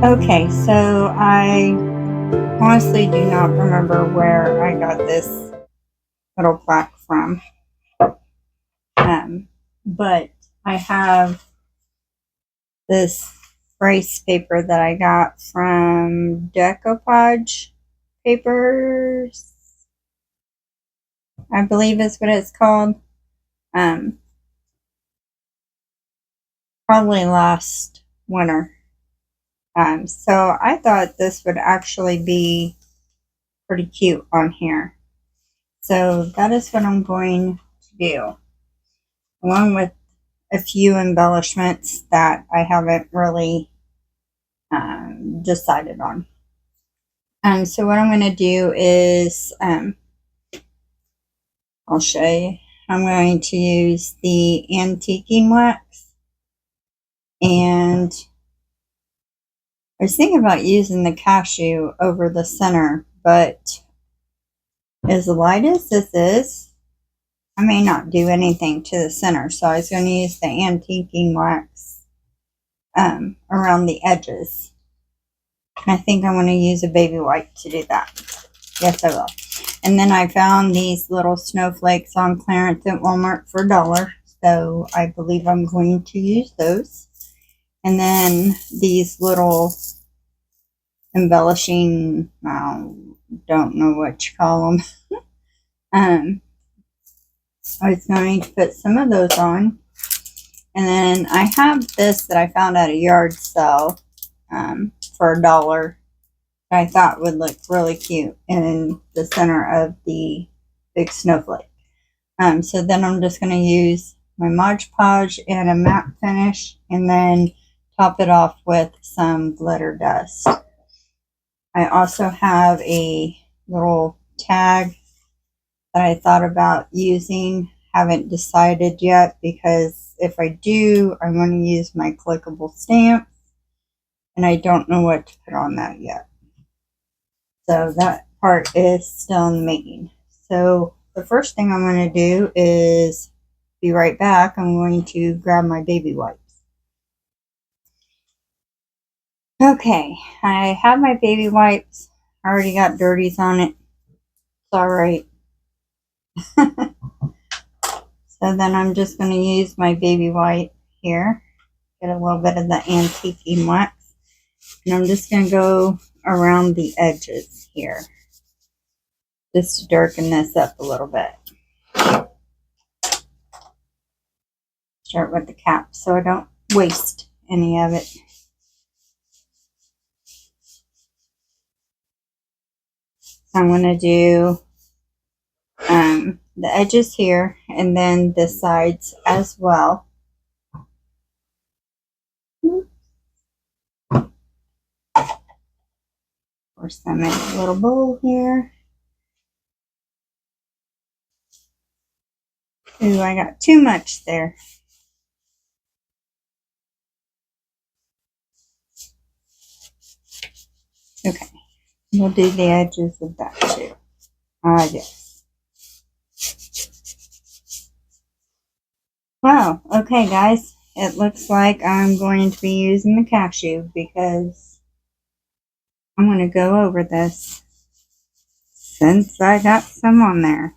Okay, so I honestly do not remember where I got this little plaque from. But I have this rice paper that I got from Decoupage Papers, I believe is what it's called. Um, Probably last winter. So I thought this would actually be pretty cute on here. So that is what I'm going to do, along with a few embellishments that I haven't really decided on. So what I'm going to do is I'll show you. I'm going to use the antiquing wax, and I was thinking about using the cashew over the center, but as light as this is, I may not do anything to the center, so I was going to use the antiquing wax around the edges. I think I want to use a baby wipe to do that. Yes, I will. And then I found these little snowflakes on clearance at Walmart for $1. So I believe I'm going to use those. And then these little embellishing, I don't know what you call them. I was going to put some of those on. And then I have this that I found at a yard sale for $1. I thought would look really cute in the center of the big snowflake. So then I'm just going to use my Mod Podge and a matte finish, and then top it off with some glitter dust. I also have a little tag that I thought about using. Haven't decided yet, because if I do, I'm going to use my clickable stamp, and I don't know what to put on that yet. So that part is still in the making. So the first thing I'm going to do is be right back. I'm going to grab my baby wipes. Okay, I have my baby wipes. I already got dirties on it. It's alright. So then I'm just going to use my baby wipe here. Get a little bit of the antiquing wax. And I'm just going to go around the edges here, just to darken this up a little bit. Start with the cap so I don't waste any of it. So I'm going to do the edges here, and then the sides as well. Pour some in a little bowl here. Ooh, I got too much there. Okay, we'll do the edges of that too. Yes. Wow, okay guys, it looks like I'm going to be using the cashew, because I'm going to go over this since I got some on there.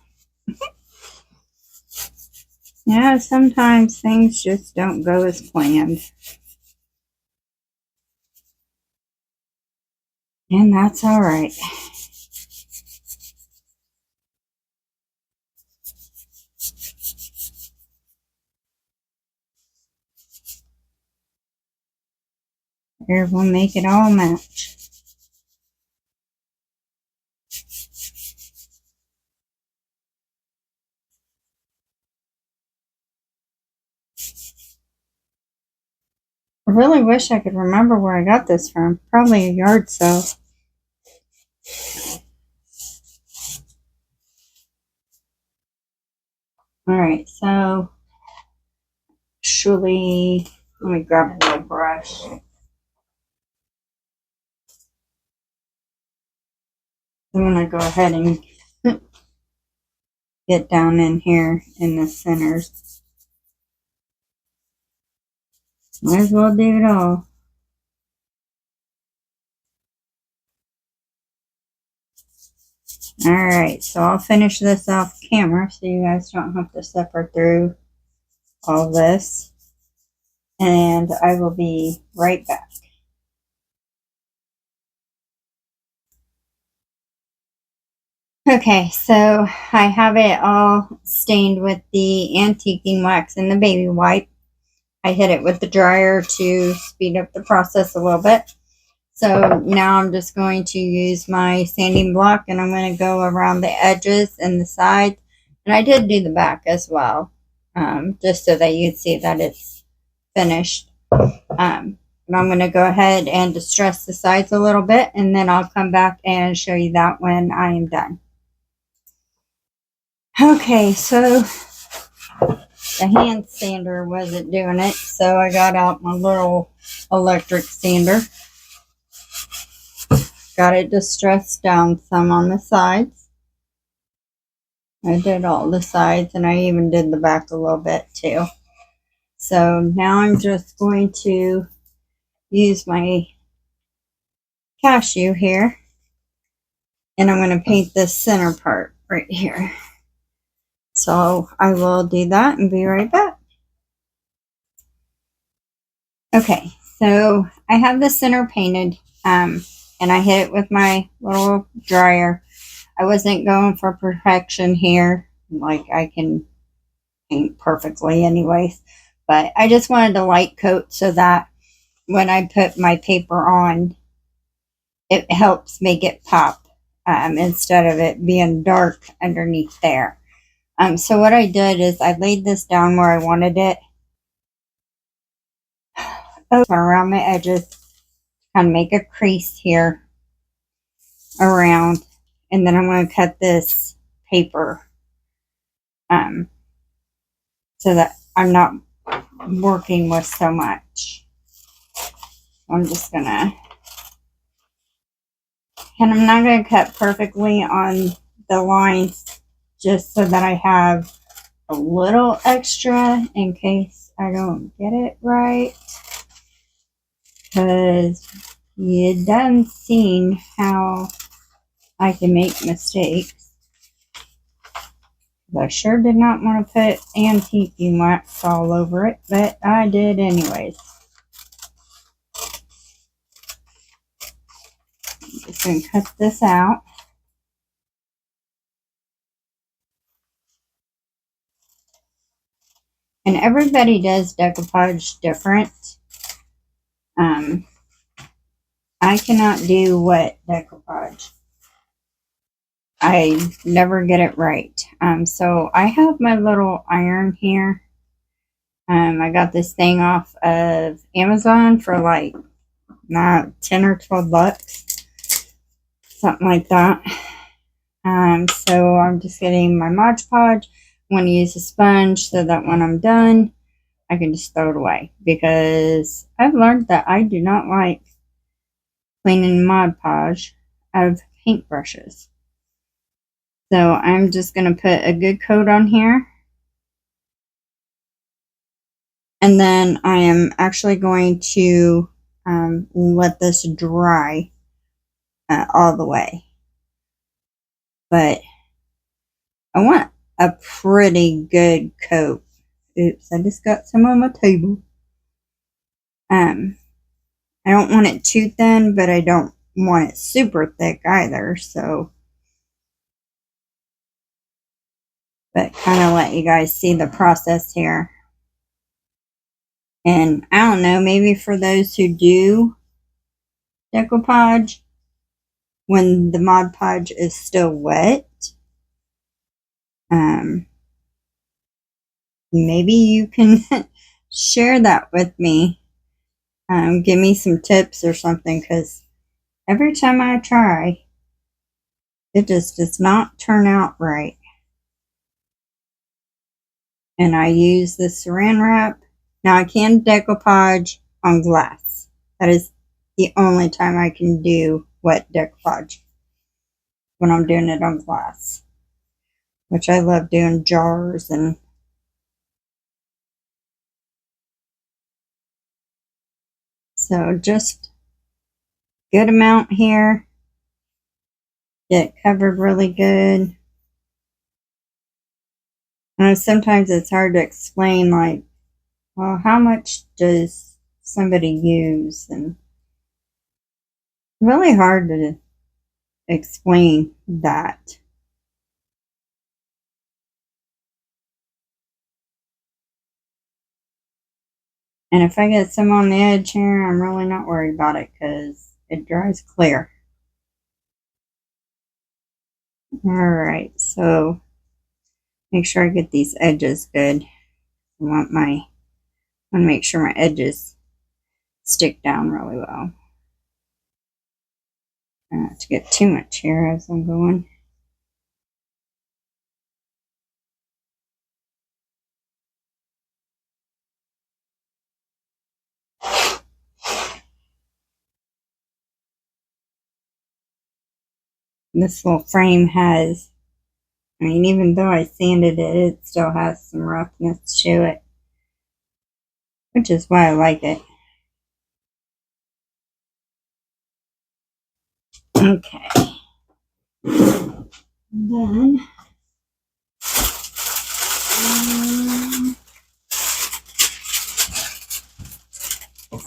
Yeah, sometimes things just don't go as planned. And that's alright. Here, we'll make it all match. I really wish I could remember where I got this from. Probably a yard sale. Alright, so actually, let me grab a little brush. I'm going to go ahead and get down in here in the centers. Might as well do it all. Alright, so I'll finish this off camera so you guys don't have to suffer through all this. And I will be right back. Okay, so I have it all stained with the antiquing wax and the baby wipe. I hit it with the dryer to speed up the process a little bit. So now I'm just going to use my sanding block and I'm going to go around the edges and the sides. And I did do the back as well, just so that you'd see that it's finished. And I'm going to go ahead and distress the sides a little bit, and then I'll come back and show you that when I am done. Okay, so the hand sander wasn't doing it, so I got out my little electric sander. Got it distressed down some on the sides. I did all the sides, and I even did the back a little bit too. So now I'm just going to use my cashew here, and I'm going to paint this center part right here. So I will do that and be right back. Okay, so I have the center painted, and I hit it with my little dryer. I wasn't going for perfection here, like I can paint perfectly anyways, but I just wanted a light coat so that when I put my paper on, it helps make it pop, instead of it being dark underneath there. So what I did is I laid this down where I wanted it, around my edges, kind of make a crease here around, and then I'm going to cut this paper, so that I'm not working with so much. I'm just gonna, and I'm not going to cut perfectly on the lines, just so that I have a little extra in case I don't get it right, because you done seen how I can make mistakes. I sure did not want to put antiquing wax all over it, but I did anyways. I'm just going to cut this out. And everybody does decoupage different. I cannot do wet decoupage. I never get it right. So I have my little iron here. I got this thing off of Amazon for like 10 or 12 bucks. Something like that. So I'm just getting my Mod Podge. I'm going to use a sponge so that when I'm done, I can just throw it away. Because I've learned that I do not like cleaning Mod Podge out of paintbrushes. So I'm just going to put a good coat on here. And then I am actually going to let this dry all the way. But I want a pretty good coat. Oops, I just got some on my table. I don't want it too thin, but I don't want it super thick either, so. But kind of let you guys see the process here. And I don't know, maybe for those who do decoupage, when the Mod Podge is still wet, maybe you can share that with me. Give me some tips or something, because every time I try, it just does not turn out right. And I use the saran wrap. Now I can decoupage on glass. That is the only time I can do wet decoupage, when I'm doing it on glass, which I love doing jars and so just good amount here. get covered really good. Sometimes it's hard to explain, like, well, how much does somebody use? And really hard to explain that. And if I get some on the edge here, I'm really not worried about it because it dries clear. Alright, so make sure I get these edges good. I want to make sure my edges stick down really well. Try not to get too much here as I'm going. This little frame has, I mean, even though I sanded it, it still has some roughness to it, which is why I like it. Okay. Then,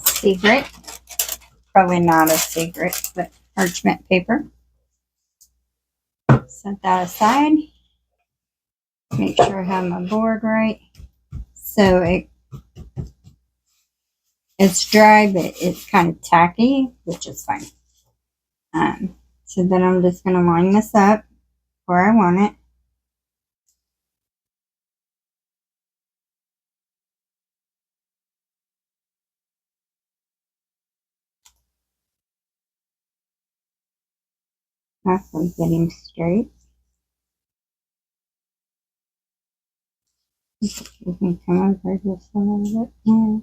secret, probably not a secret, but parchment paper. Set that aside. Make sure I have my board right. So it's dry, but it's kind of tacky, which is fine. So then I'm just going to line this up where I want it. Hopefully get him straight. You can come over just a little bit more.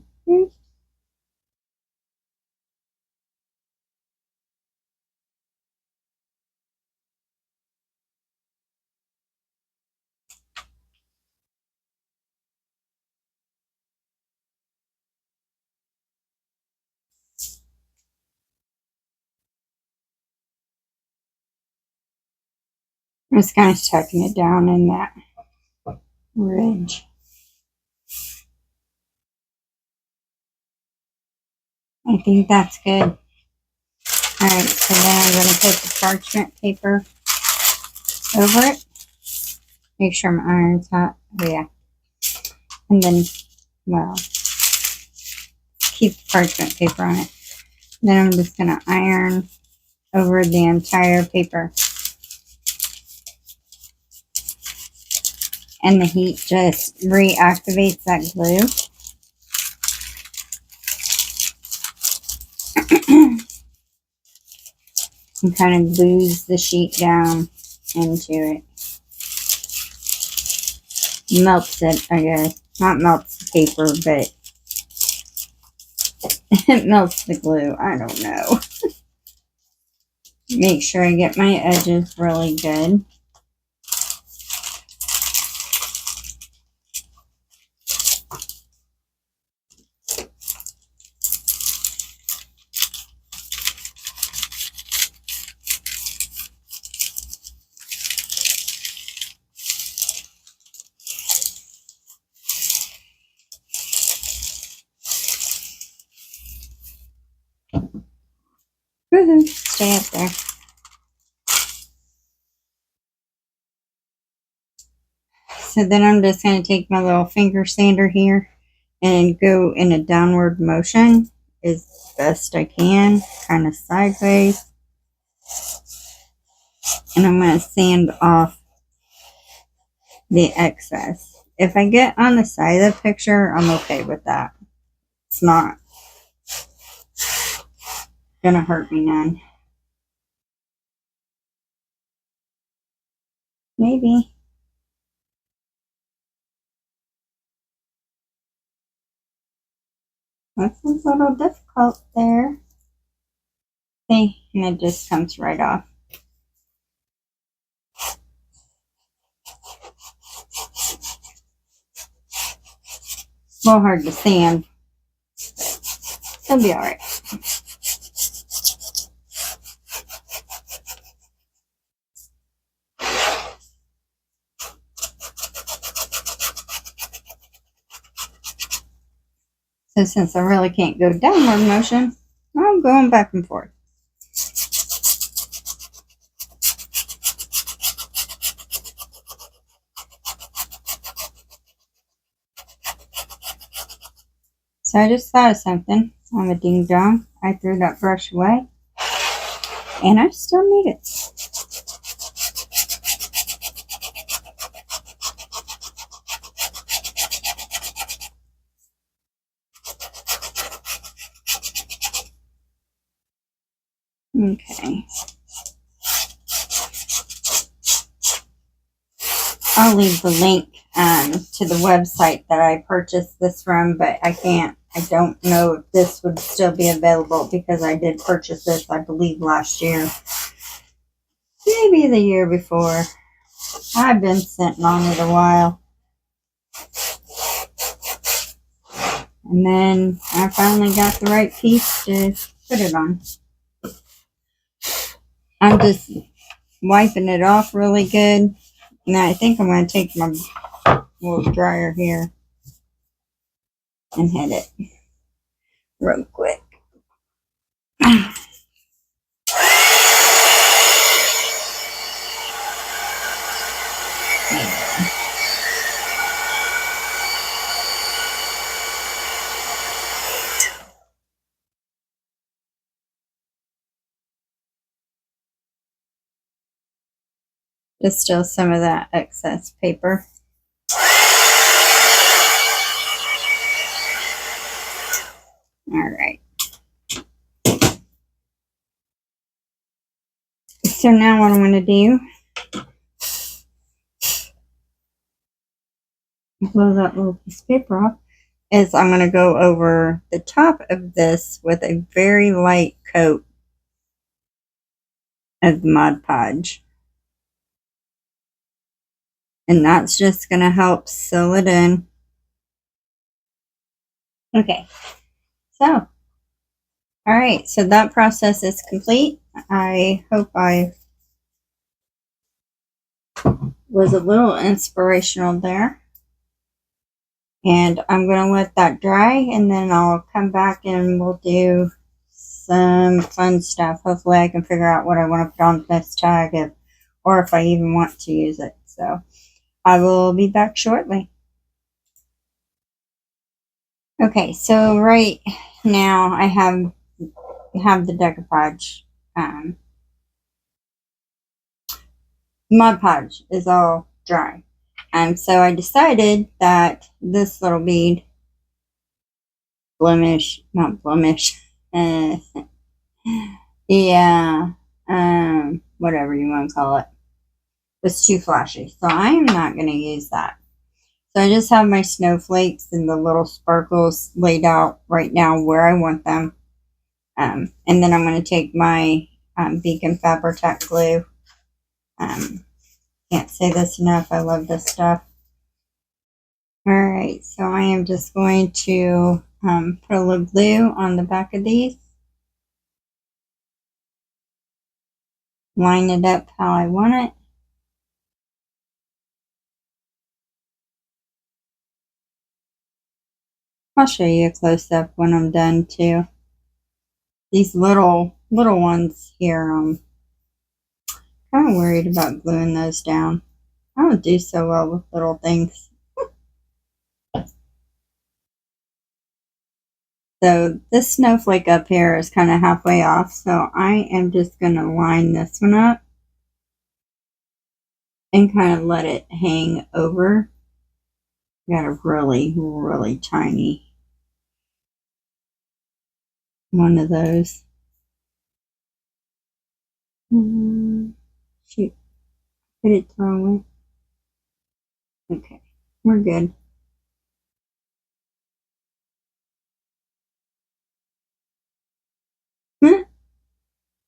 I'm just kind of tucking it down in that ridge. I think that's good. Alright, so then I'm going to put the parchment paper over it. Make sure my iron's hot. Oh yeah. And then, well, keep the parchment paper on it. Then I'm just going to iron over the entire paper. And the heat just reactivates that glue. And kind of glues the sheet down into it. Melts it, I guess. Not melts the paper, but it melts the glue. I don't know. Make sure I get my edges really good. Woohoo! Stay up there. So then I'm just going to take my little finger sander here and go in a downward motion as best I can, kind of sideways. And I'm going to sand off the excess. If I get on the side of the picture, I'm okay with that. It's not going to hurt me none. Maybe. That's a little difficult there. See, and it just comes right off. A little hard to sand. It'll be alright. So since I really can't go downward motion, I'm going back and forth. So I just thought of something on the ding dong. I threw that brush away, and I still need it. Okay. I'll leave the link to the website that I purchased this from, but I don't know if this would still be available because I did purchase this, I believe, last year. Maybe the year before. I've been sitting on it a while. And then I finally got the right piece to put it on. I'm just wiping it off really good. Now I think I'm going to take my little dryer here and hit it real quick. Just still some of that excess paper. All right. So now what I'm going to do, blow that little piece of paper off, is I'm going to go over the top of this with a very light coat of Mod Podge. And that's just going to help seal it in. Okay. So, all right. So that process is complete. I hope I was a little inspirational there. And I'm going to let that dry, and then I'll come back and we'll do some fun stuff. Hopefully I can figure out what I want to put on this tag, or if I even want to use it. So I will be back shortly. Okay, so right now I have the decoupage. Mod Podge is all dry. So I decided that this little bead, not blemish, yeah, whatever you want to call it, was too flashy. So I am not going to use that. So I just have my snowflakes and the little sparkles laid out right now where I want them. And then I'm going to take my Beacon Fabri-Tac glue. Can't say this enough. I love this stuff. Alright, so I am just going to put a little glue on the back of these. Line it up how I want it. I'll show you a close-up when I'm done too. These little ones here, I'm kind of worried about gluing those down. I don't do so well with little things. So this snowflake up here is kind of halfway off, so I am just going to line this one up and kind of let it hang over. Got a really, really tiny one of those. Shoot, did it throw away? Okay, we're good.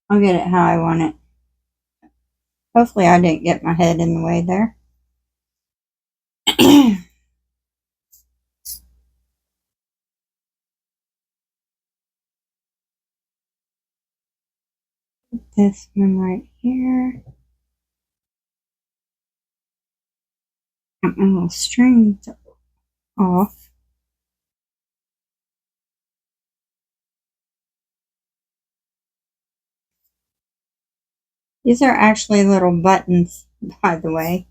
I'll get it how I want it. Hopefully I didn't get my head in the way there. This one right here. Got my little strings off. These are actually little buttons, by the way.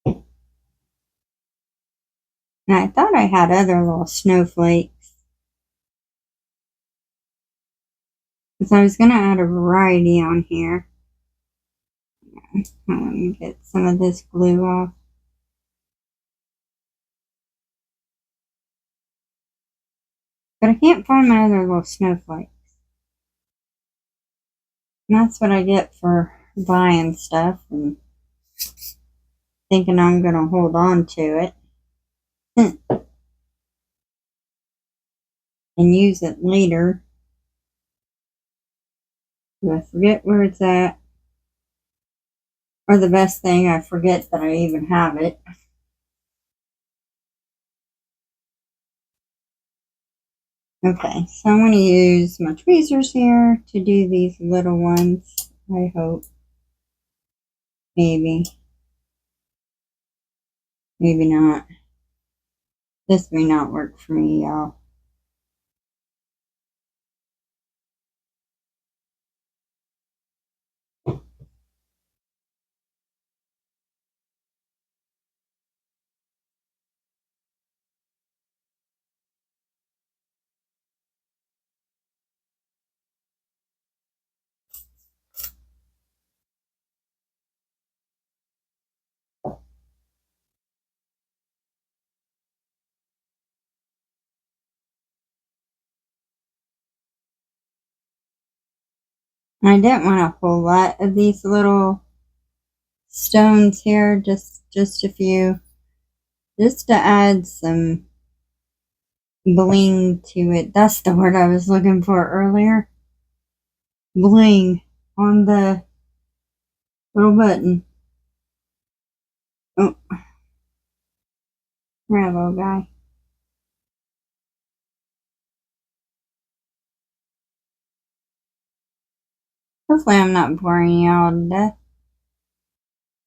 And I thought I had other little snowflakes. Because I was going to add a variety on here. Let me get some of this glue off. But I can't find my other little snowflakes. And that's what I get for buying stuff and thinking I'm going to hold on to it and use it later. Do I forget where it's at? Or the best thing, I forget that I even have it. Okay, so I'm going to use my tweezers here to do these little ones, I hope. Maybe. Maybe not. This may not work for me, y'all. I didn't want a whole lot of these little stones here, just a few, just to add some bling to it. That's the word I was looking for earlier. Bling on the little button. Oh, bravo, guy. Hopefully I'm not boring y'all to death.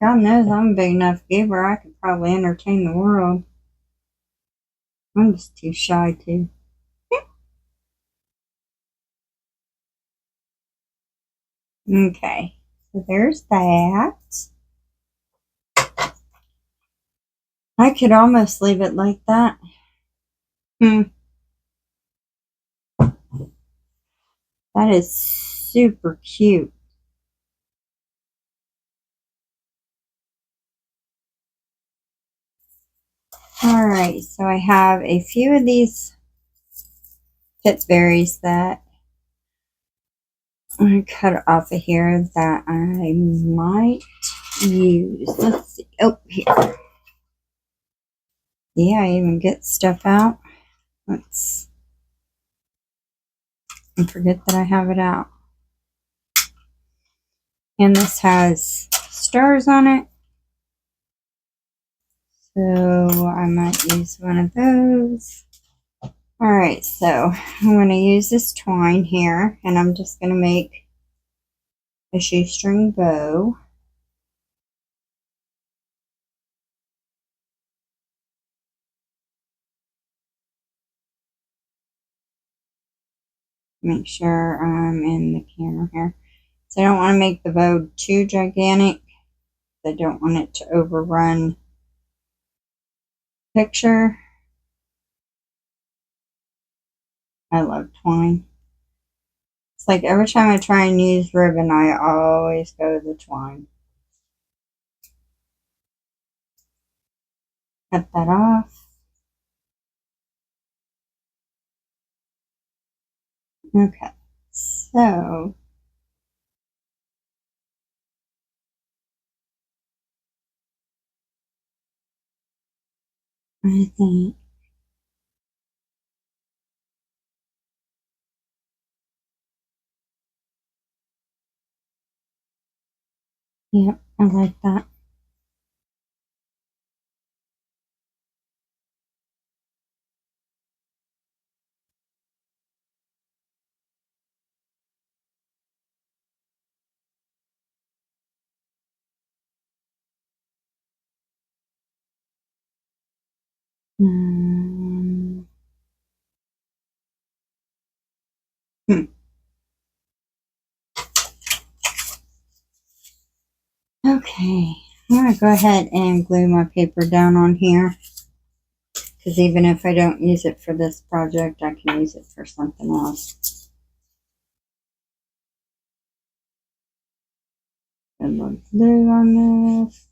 God knows I'm a big enough giver. I could probably entertain the world. I'm just too shy to. Okay, so there's that. I could almost leave it like that. That is super cute. Alright, so I have a few of these pitberries that I cut off of here that I might use. Let's see. Oh, here. Yeah, I even get stuff out. Let's and forget that I have it out. And this has stars on it. So I might use one of those. Alright, so I'm going to use this twine here, and I'm just going to make a shoestring bow. Make sure I'm in the camera here. So I don't want to make the bow too gigantic. I don't want it to overrun the picture. I love twine. It's like every time I try and use ribbon, I always go to the twine. Cut that off. Okay, so I think yep, I like that. Um, hmm. Okay, I'm going to go ahead and glue my paper down on here. Because even if I don't use it for this project, I can use it for something else. Good little glue on this.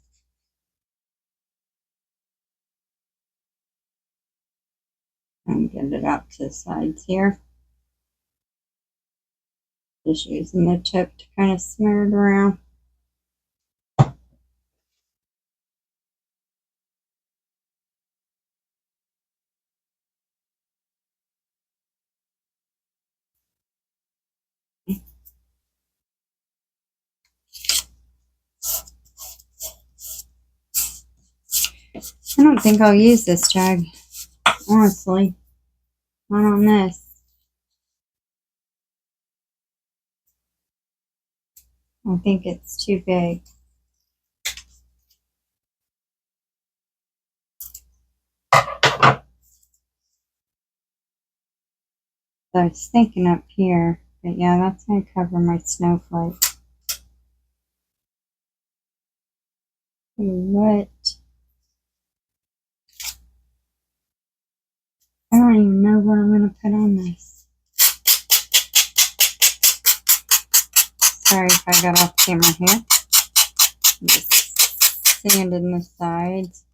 And get it out to the sides here. Just using the tip to kind of smear it around. I don't think I'll use this tag, honestly. Not on this. I think it's too big. So I was thinking up here, but yeah, that's going to cover my snowflake. What? I don't even know what I'm going to put on this. Sorry if I got off camera here. I'm just sanding the sides.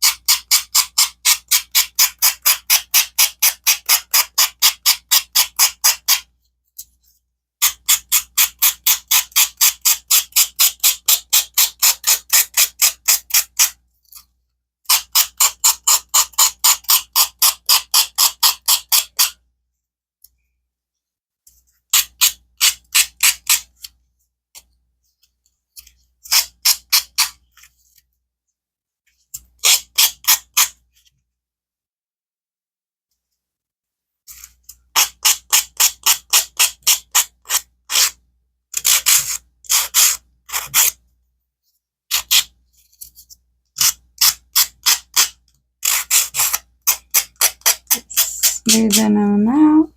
Smoothing them out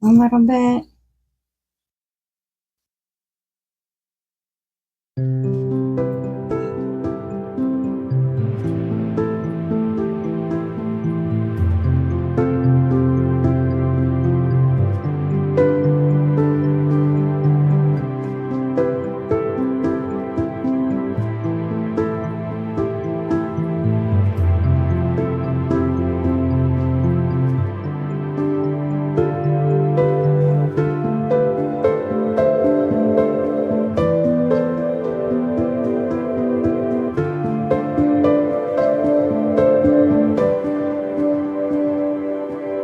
a little bit.